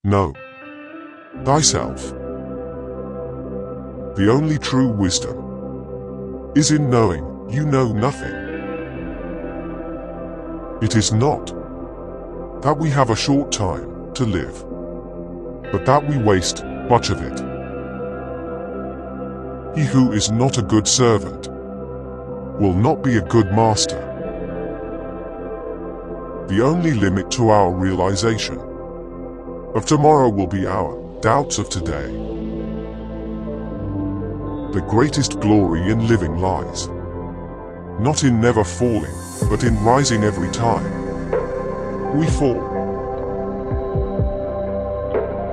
Know thyself. The only true wisdom is in knowing you know nothing. It is not that we have a short time to live, but that we waste much of it. He who is not a good servant will not be a good master. The only limit to our realization of tomorrow will be our doubts of today. The greatest glory in living lies not in never falling, but in rising every time we fall.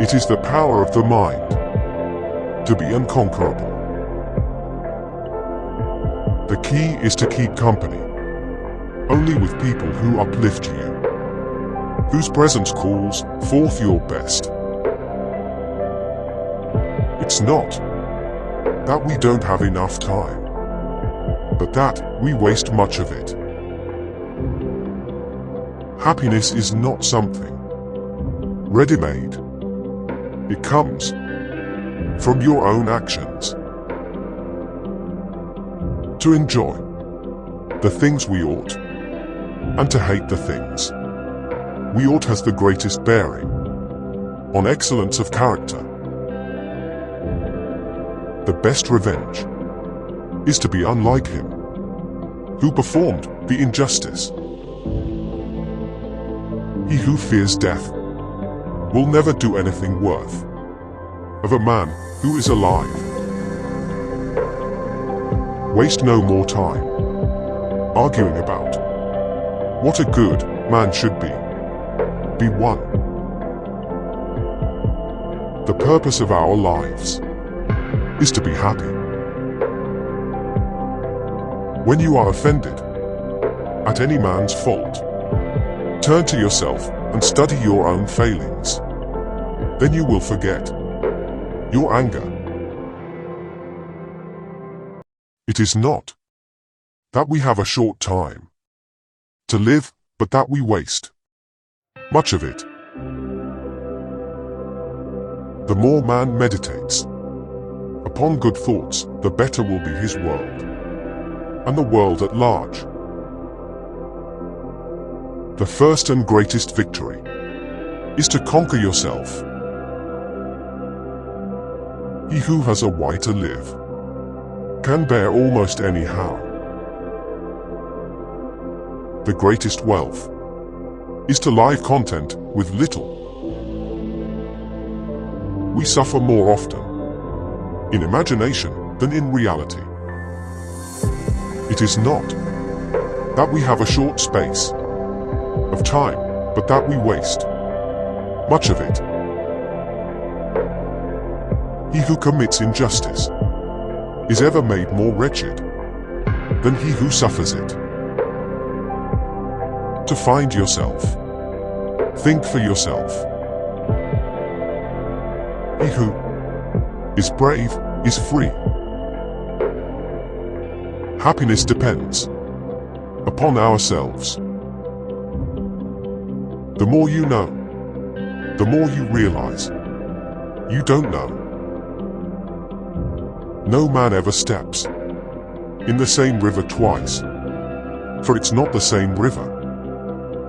It is the power of the mind to be unconquerable. The key is to keep company only with people who uplift you, whose presence calls forth your best. It's not that we don't have enough time, but that we waste much of it. Happiness is not something ready-made. It comes from your own actions. To enjoy the things we ought, and to hate the things we ought has the greatest bearing on excellence of character. The best revenge is to be unlike him who performed the injustice. He who fears death will never do anything worth of a man who is alive. Waste no more time arguing about what a good man should be. Be one. The purpose of our lives is to be happy. When you are offended at any man's fault, turn to yourself and study your own failings. Then you will forget your anger. It is not that we have a short time to live, but that we waste much of it. The more man meditates upon good thoughts, the better will be his world, and the world at large. The first and greatest victory is to conquer yourself. He who has a why to live can bear almost anyhow. The greatest wealth is to live content with little. We suffer more often in imagination than in reality. It is not that we have a short space of time, but that we waste much of it. He who commits injustice is ever made more wretched than he who suffers it. To find yourself, think for yourself. He who is brave is free. Happiness depends upon ourselves. The more you know, the more you realize you don't know. No man ever steps in the same river twice, for it's not the same river,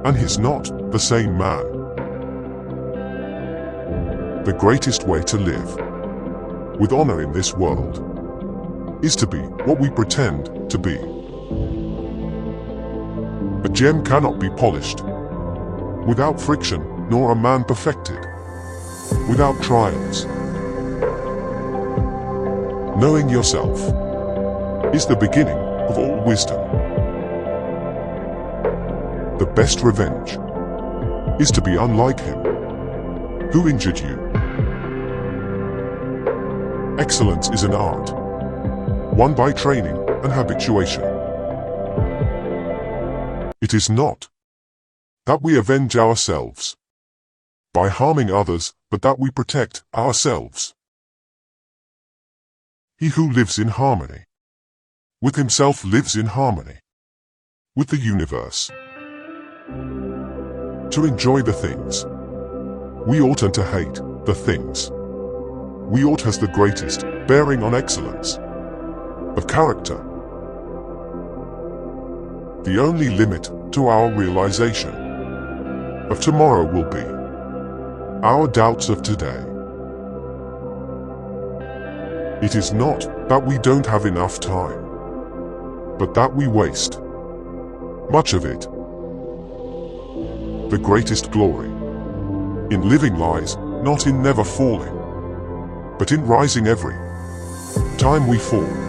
and he's not the same man. The greatest way to live with honor in this world is to be what we pretend to be. A gem cannot be polished without friction, nor a man perfected without trials. Knowing yourself is the beginning of all wisdom. The best revenge is to be unlike him who injured you. Excellence is an art, won by training and habituation. It is not that we avenge ourselves by harming others, but that we protect ourselves. He who lives in harmony with himself lives in harmony with the universe. To enjoy the things We ought to hate the things we ought has the greatest bearing on excellence of character. The only limit to our realization of tomorrow will be our doubts of today. It is not that we don't have enough time, but that we waste much of it. The greatest glory in living lies not in never falling, but in rising every time we fall.